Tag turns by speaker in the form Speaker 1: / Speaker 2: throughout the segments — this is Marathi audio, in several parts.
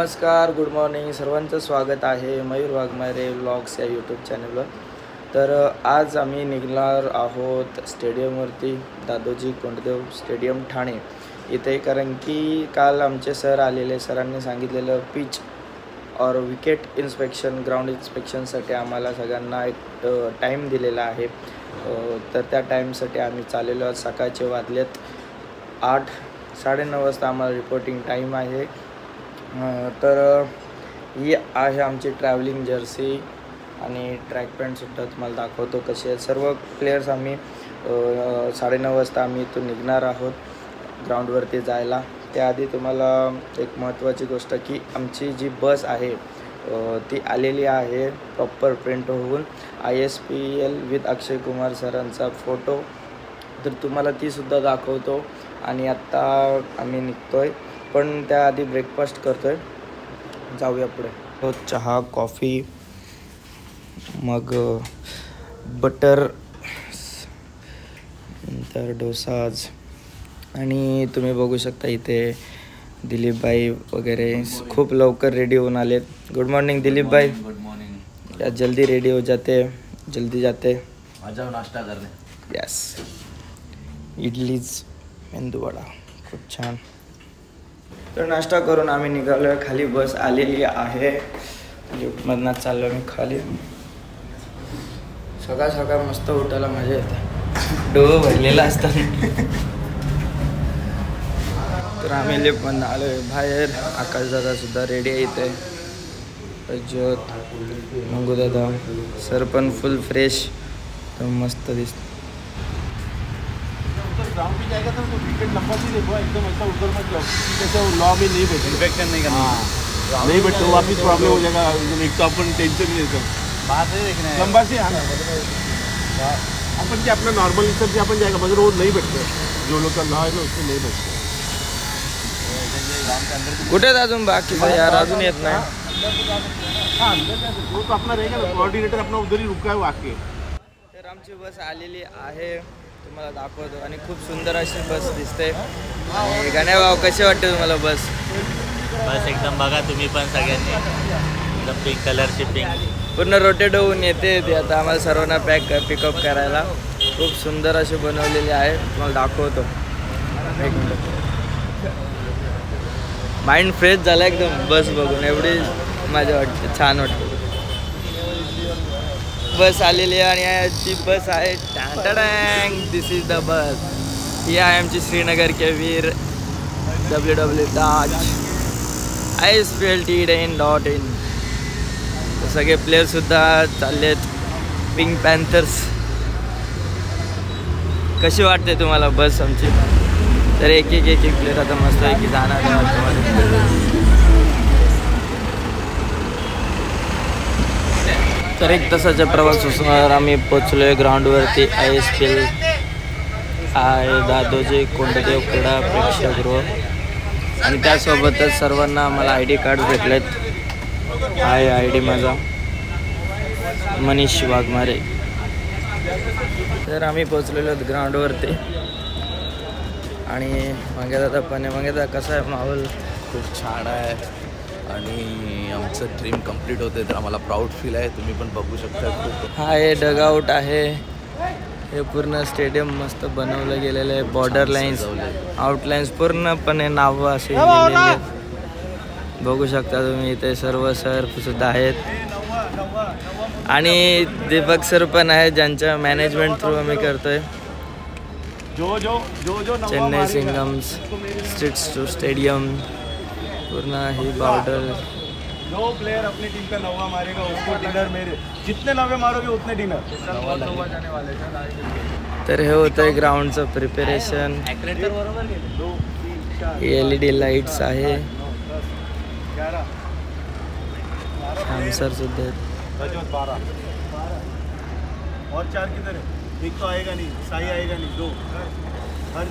Speaker 1: नमस्कार, गुड मॉर्निंग. सर्वांचं स्वागत आहे मयूर वाघमारे व्लॉग्स या यूट्यूब चॅनलवर. तर आज आम्ही निघणार आहोत स्टेडियमवरती, दादोजी कोंडदेव स्टेडियम ठाणे इथे. कारण की काल आमचे सर आलेले, सरांनी सांगितलेलं पिच और विकेट इन्स्पेक्शन, ग्राउंड इन्स्पेक्शनसाठी आम्हाला सगळ्यांना एक टाईम दिलेला आहे. तर त्या टाईमसाठी आम्ही चाललेलो आहोत. सकाळचे वाजलेत 8, 9:30 वाजता आम्हाला रिपोर्टिंग टाईम आहे. तर ही आहे आमची ट्रॅव्हलिंग जर्सी आणि ट्रॅक पॅन्टसुद्धा तुम्हाला दाखवतो कसे आहेत. सर्व प्लेयर्स आम्ही 9:30 वाजता आम्ही इथून निघणार आहोत ग्राउंडवरती जायला. त्याआधी तुम्हाला एक महत्त्वाची गोष्ट की आमची जी बस आहे ती आलेली आहे प्रॉपर प्रिंट होऊन, ISPL विथ अक्षय कुमार सरांचा फोटो. तर तुम्हाला तीसुद्धा दाखवतो. आणि आत्ता आम्ही निघतो आहे, पण त्याआधी ब्रेकफास्ट करतो आहे. जाऊया पुढे. तो चहा, कॉफी, मग बटर, नंतर डोसा आज. आणि तुम्ही बघू शकता इथे दिलीपभाई वगैरे खूप लवकर रेडी होऊन आलेत. Good morning Dilipbhai.
Speaker 2: Good morning.
Speaker 1: या जल्दी रेडी हो जाते, जल्दी जाते.
Speaker 2: आ जाओ नाश्ता करने.
Speaker 1: यस. इडलीज, मेंदूवडा खूप छान. तर नाश्ता करून आम्ही निघालो आहे. खाली बस आलेली आहे. लिफ्टमधनं चाललो मी खाली. सकाळ सकाळ मस्त उठायला मजा येते, डोळं भरलेलं असतात. तर आम्ही लिफ्टमधनं आलो आहे बाहेर. आकाशदादासुद्धा रेडी आहे इथे. अज्योत, मंगूदादा, सर पण फुल फ्रेश, तर मस्त दिसतं.
Speaker 3: ग्राउंड पे जाएगा तो विकेट लंबा भी देखो, एकदम ऐसा ऊपर मत जाओ, जैसे लॉ में नहीं बैठे, इन्फेक्शन नहीं करना. नहीं बैठे तो वापिस प्रॉब्लम हो जाएगा. एक तो अपन टेंशन नहीं लेते, बाहर से देखना है लंबा से. हाँ, अपन क्या अपना नॉर्मल हिसाब से अपन जाएगा, मगर वो नहीं बैठते. जो लोग का लॉ है ना उससे नहीं बैठते.
Speaker 1: कुठे अजून बाकी यार, अजून येत नाही.
Speaker 3: हाँ, वो तो अपना रहेगा ना, कोऑर्डिनेटर अपना उधर ही रुका है वो आके.
Speaker 1: तर आमची बस आलेली आहे, तुम्हाला दाखवतो. आणि खूप सुंदर अशी बस दिसते. आणि गण्या भाऊ, कसे वाटते तुम्हाला बस?
Speaker 2: बस एकदम बघा तुम्ही पण सगळ्यांनी, एकदम पिंक कलरची पिंक
Speaker 1: पूर्ण रोटेट होऊन येते ती. आता आम्हाला सर्वांना पिकअप करायला खूप सुंदर अशी बनवलेली आहे, तुम्हाला दाखवतो. एक मिनिट. माइंड फ्रेश झाला एकदम बस बघून. एवढी मजा वाटते, छान वाटतं. बस आलेली आहे आणि याची बस आहे टाटाडँग. दिस इज द बस. ही आहे आमची श्रीनगर के वीर WW ताज ISPL T10.in. सगळे प्लेयरसुद्धा चाललेत, पिंक पॅन्थर्स. कशी वाटते तुम्हाला बस आमची? तर एक प्लेयर आता मस्त आहे की जाणार आहे. तर 1 तासाच्या प्रवासावर आम्ही पोचलो आहे ग्राउंडवरती. ISPL आहे दादोजी कोंडदेव क्रीडा प्रेक्षागृह. आणि त्यासोबतच सर्वांना आम्हाला ID कार्ड भेटलेत. आहे ID माझा, मनीष वाघमारे. तर आम्ही पोचलेलो आहोत ग्राउंडवरती. आणि मंगेदादा पण आहे. मंगेदा, कसा आहे माहोल?
Speaker 4: खूप छान आहे आणि आमचं ड्रीम कंप्लीट होते, तर आम्हाला प्राऊड फील आहे. तुम्ही पण बघू शकता. खूप
Speaker 1: हा हे डगआउट आहे. हे पूर्ण स्टेडियम मस्त बनवलं गेलेलं आहे. बॉर्डर लाईन्स, आउटलाईन्स पूर्णपणे नावं असे लिहिलेले आहेत. बघू शकता तुम्ही इथे सर्व सर सुद्धा आहेत. आणि दीपक सर पण आहेत, ज्यांच्या मॅनेजमेंट थ्रू आम्ही करतोय. चेन्नई सिंगम्स स्ट्रीट्स टू स्टेडियम, पूर्ण ही बॉर्डर.
Speaker 3: जो प्लेयर अपनी टीम का 9वां मारेगा उसको डिनर. मेरे जितने 9 मारोगे उतने डिनर.
Speaker 1: तर हे होतं आहे ग्राउंडचं प्रिपरेशन. LED लाईट्स आहे. सर सुद्धा आहेत.
Speaker 3: 12 और 4 किधर है? एक तो आएगा नहीं, साई आएगा नहीं, 2 हर.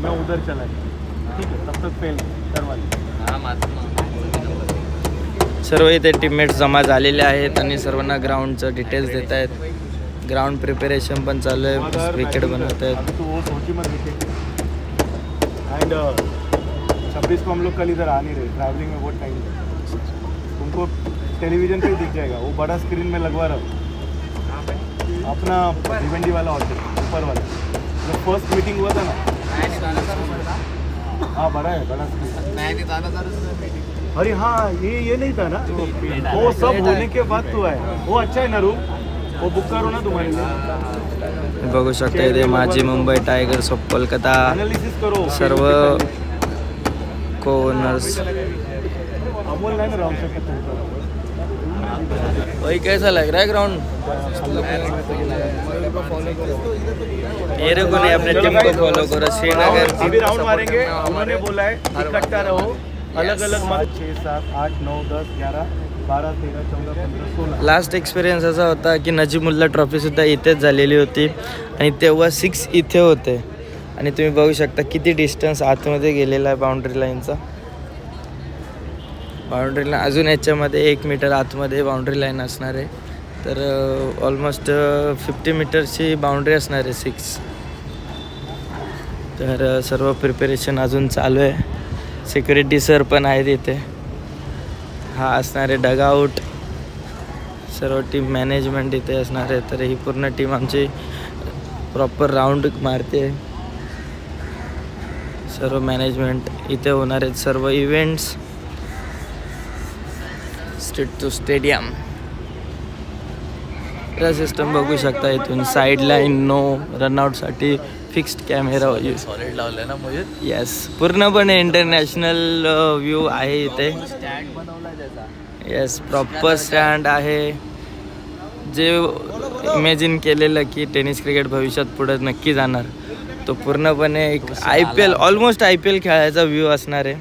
Speaker 3: मैं उधर चला गया, ठीक है, तब तक फेल करवाली.
Speaker 1: सर्व इथे टीममेट्स जमा झालेले आहेत आणि सर्वांना ग्राउंडचं डिटेल्स देत आहेत. ग्राउंड प्रिपरेशन पण चालू आहे, विकेट बनवत आहेत.
Speaker 3: एंड 26 को हम लोग कल इधर आ नहीं रहे, ट्रैवलिंग में बहुत टाइम है। तुमको टेलीविजन पे ही दिख जाएगा, वो बड़ा स्क्रीन में लगवा रहा अपना भिवंडी वाला होटल ऊपर वाला, जब फर्स्ट मीटिंग हुआ था ना। हाँ बड़ा है, बड़ा स्क्रीन। अरे हाँ ये नहीं था ना, वो सब होने के बाद तो है। वो अच्छा है ना रूम, वो बुक करो ना तुम्हारे लिए।
Speaker 1: बघू शकता इथे माझी Mumbai tigers of Kolkata
Speaker 3: analysis करो
Speaker 1: सर्व को-ओनर्स।
Speaker 3: अमोल नाही ना राहू शकत तुमचं।
Speaker 1: भाई कैसा लग रहा है ग्राउंड? मेरे को नहीं, अपने टीम को फॉलो करो। श्रीनगर
Speaker 3: अभी राउंड मारेंगे, उन्होंने बोला है इकट्ठा रहो, अलग अलग 6, 7, 8, 9, 10, 11, 12, 13, 14, 15, 16।
Speaker 1: लास्ट एक्सपिरियन्स असा होता की नजीमुल्ला ट्रॉफीसुद्धा इथेच झालेली होती आणि तेव्हा 6 इथे होते आणि तुम्ही बघू शकता किती डिस्टन्स आतमध्ये गेलेला आहे बाउंड्री लाईनचा। बाउंड्री लाईन अजून याच्यामध्ये 1 मीटर आतमध्ये बाउंड्री लाईन असणार आहे, तर ऑलमोस्ट 50 मीटरची बाउंड्री असणार आहे 6। तर सर्व प्रिपरेशन अजून चालू आहे, सिक्युरिटी सर पण आहेत इथे। हा असणार आहे डगआउट, सर्व टीम मॅनेजमेंट इथे असणार आहे। तर ही पूर्ण टीम आमची प्रॉपर राऊंड मारते, सर्व मॅनेजमेंट इथे होणार आहेत। सर्व events street to stadium system बघू शकता इथून। साईड लाईन नो रनआउटसाठी फिक्स्ड कॅमेरा
Speaker 4: सॉलिड लावलंय ना मुझे।
Speaker 1: येस, पूर्णपणे इंटरनॅशनल व्ह्यू आहे इथे।
Speaker 4: स्टँड बनवलाय त्याचा।
Speaker 1: येस, प्रॉपर स्टँड आहे। जे इमॅजिन केलेलं की टेनिस क्रिकेट भविष्यात पुढे नक्की जाणार, तो पूर्णपणे एक IPL ऑलमोस्ट IPL खेळायचा व्ह्यू असणार आहे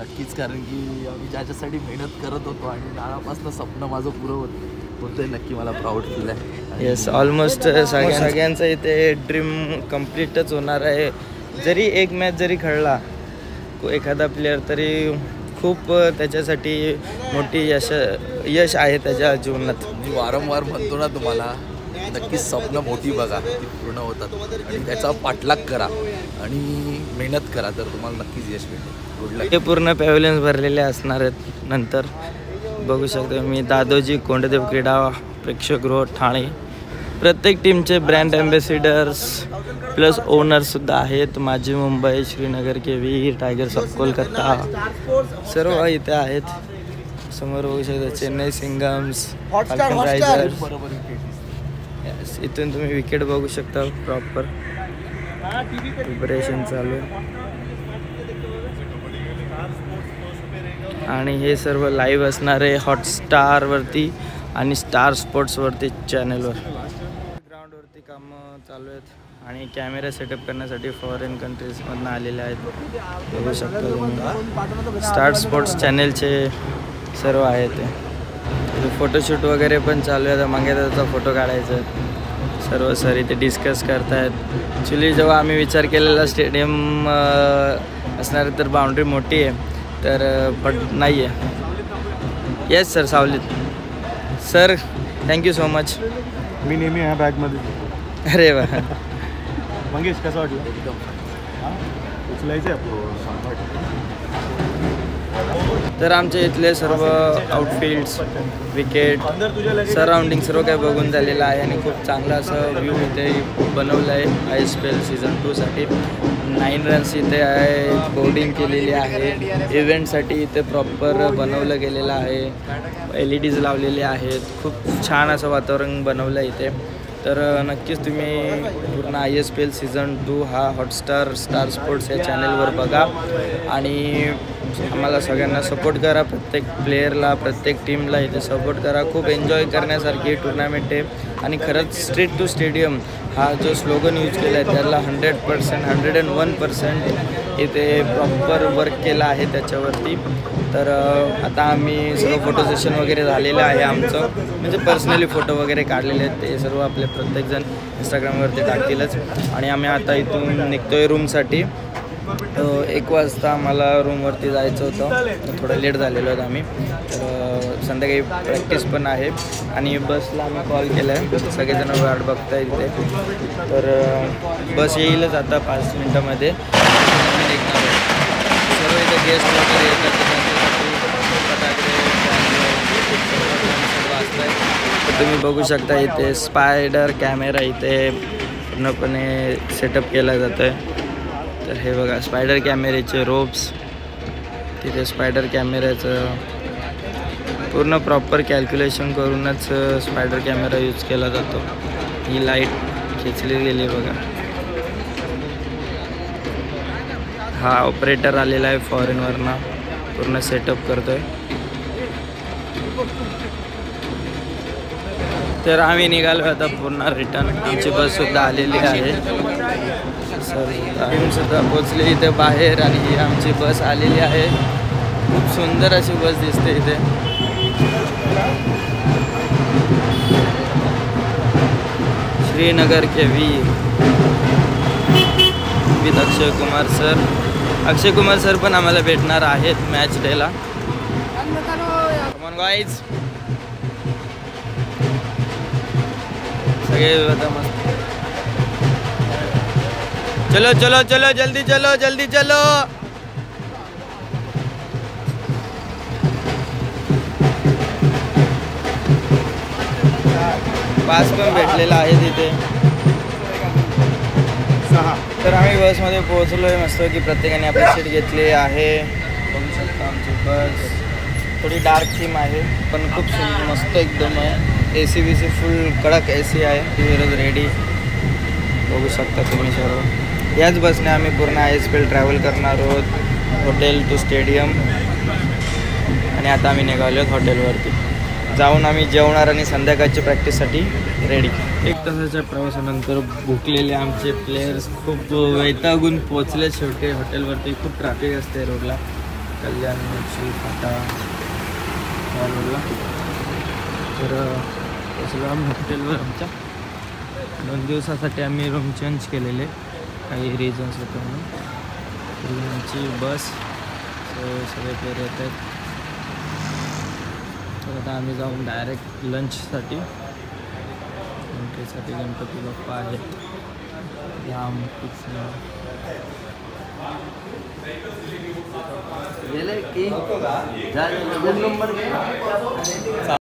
Speaker 4: नक्कीच, कारण की आम्ही ज्याच्यासाठी मेहनत करत होतो आणि लहानापासून स्वप्न माझं पुरं होतंय, नक्की मला प्राऊड फील आहे।
Speaker 1: येस, ऑलमोस्ट सगळ्यांचं इथे ड्रीम कम्प्लीटच होणार आहे। जरी एक मॅच जरी खेळला एखादा प्लेअर, तरी खूप त्याच्यासाठी मोठी यश आहे त्याच्या जीवनात।
Speaker 4: मी वारंवार म्हणतो ना तुम्हाला, नक्कीच स्वप्न मोठी बघा, ती पूर्ण होतात आणि त्याचा पाठलाग करा आणि मेहनत करा, तर तुम्हाला नक्कीच यश मिळेल। गुड लक।
Speaker 1: हे पूर्ण पॅव्हलियन्स भरलेले असणार आहेत। नंतर बघू शकतो मी दादोजी कोंडदेव क्रीडा प्रेक्षकगृह ठाणे, प्रत्येक टीमचे ब्रँड ॲम्बॅसिडर्स प्लस ओनरसुद्धा आहेत। माझी मुंबई, श्रीनगर केवी, टायगर्स ऑफ कोलकाता सर्व इथे आहेत। समोर बघू शकता चेन्नई सिंगम्स, फाल्कन रायडर्स। यस, इथून तुम्ही विकेट बघू शकता, प्रॉपर प्रिपरेशन चालू आहे आणि हे सर्व लाईव्ह असणार आहे हॉटस्टारवरती आणि स्टार स्पोर्ट्सवरती चॅनलवर। ग्राउंडवरती कामं चालू आहेत आणि कॅमेरा सेटअप करण्यासाठी फॉरेन कंट्रीजमधून आलेले आहेत, बघू शकता तुम्ही। स्टार स्पोर्ट्स चॅनलचे सर्व आहेत ते। फोटोशूट वगैरे पण चालू आहे, मागे त्याचा फोटो काढायचा सर्व सर इथे डिस्कस करतायत। ॲक्च्युली जेव्हा आम्ही विचार केलेला स्टेडियम असणार तर बाउंड्री मोठी आहे, तर बट नाही आहे। येस सर, सावलीत सर, थँक्यू सो मच।
Speaker 3: मी नेहमी ह्या बॅगमध्ये।
Speaker 1: अरे वा,
Speaker 3: मंगेश कसं वाटलं? एकदम उचलायचं आहे
Speaker 1: तर आमच्या इथले सर्व आउटफील्ड्स, विकेट, सराउंडिंग सर्व काही बघून झालेलं आहे आणि खूप चांगला असं व्ह्यू इथे बनवलं आहे। IPL सीझन 2 साठी 9 रन्स इथे आहे, बोर्डिंग केलेली आहे। इव्हेंटसाठी इथे प्रॉपर बनवलं गेलेलं आहे, LEDs लावलेले आहेत। खूप छान असं वातावरण बनवलं आहे इथे। तर नक्कीच तुम्ही पूर्ण IPL सीझन 2 हा हॉटस्टार स्टार स्पोर्ट्स या चॅनलवर बघा आणि आम्हाला सगळ्यांना सपोर्ट करा। प्रत्येक प्लेयरला, प्रत्येक टीमला इथे सपोर्ट करा। खूप एन्जॉय करण्यासारखी टुर्नामेंट आहे आणि खरंच स्ट्रीट टू स्टेडियम हा जो स्लोगन यूज केला आहे त्याला 100%, 101% इथे प्रॉपर वर्क केला आहे त्याच्यावरती। तर आता आम्ही सर्व फोटो सेशन वगैरे झालेलं आहे आमचं, म्हणजे पर्सनली फोटो वगैरे काढलेले आहेत, ते सर्व आपले प्रत्येकजण इंस्टाग्रामवरती टाकतीलच। आणि आम्ही आता इथून निघतो आहे रूमसाठी। 1 वाजता आम्हाला रूमवरती जायचं होतं, थोडं लेट झालेलो आहोत आम्ही। तर संध्याकाळी प्रॅक्टिस पण आहे आणि बसला आम्ही कॉल केला आहे, सगळेजण वाट बघताय इथे। तर बस येईलच आता 5 मिनटामध्ये, सर्व इथे गेस्ट वगैरे येतात तर त्यांच्यासाठी फटाकडे सर्व असतं. तर तुम्ही बघू शकता इथे स्पायडर कॅमेरा इथे पूर्णपणे सेटअप केला जातो आहे. तर हे बघा स्पायडर कॅमेऱ्याचे रोप्स, तिथे स्पायडर कॅमेऱ्याचं पूर्ण प्रॉपर कॅल्क्युलेशन करूनच स्पायडर कॅमेरा यूज केला जातो. ही लाईट खेचली गेली बघा. हा ऑपरेटर आलेला आहे फॉरेनवरनं, पूर्ण सेटअप करतोय. तर आम्ही निघालो आता पूर्ण रिटर्न. आमची बससुद्धा आलेली आहे. सुद्धा पोचले इथे बाहेर आणि ही आमची बस आलेली आहे. खूप सुंदर अशी बस दिसते इथे. श्रीनगर के वीर with Akshay Kumar sir. Akshay Kumar sir पण आम्हाला भेटणार आहेत मॅच डेला. कमॉन गाईज, सगळे आता मस्त. चलो चलो चलो जल्दी चलो जल्दी चलो. पास पण भेटलेला आहे तिथे. तर आम्ही बसमध्ये पोहोचलो आहे मस्त की प्रत्येकाने आपली सीट घेतली आहे. बघू शकता आमची बस थोडी डार्क थीम आहे पण खूप सुंदर मस्त एकदम आहे. AC बीसी फुल कडक AC आहे. रेडी बघू शकता तुम्ही सर्व. याच बसने आम्ही पूर्ण ISPL ट्रॅव्हल करणार आहोत, हॉटेल टू स्टेडियम. आणि आता आम्ही निघालो आहोत हॉटेलवरती जाऊन आम्ही जेवणार आणि संध्याकाळच्या प्रॅक्टिससाठी रेडी. 1 तासाच्या प्रवासानंतर भुकलेले आमचे प्लेयर्स खूप वैतागून पोचले शेवटी हॉटेलवरती. खूप ट्रॅफिक असते रोडला, कल्याण फाटा रोडला. तर पोचलो आम्ही हॉटेलवर. आमच्या 2 दिवसासाठी आम्ही रूम चेंज केलेले, काही रिझन्स होते म्हणून. आमची बस सगळे प्लेयर येत आहेत. तर आता आम्ही जाऊन डायरेक्ट लंचसाठी. एंट्रीसाठी गणपती बाप्पा आहेत. लांब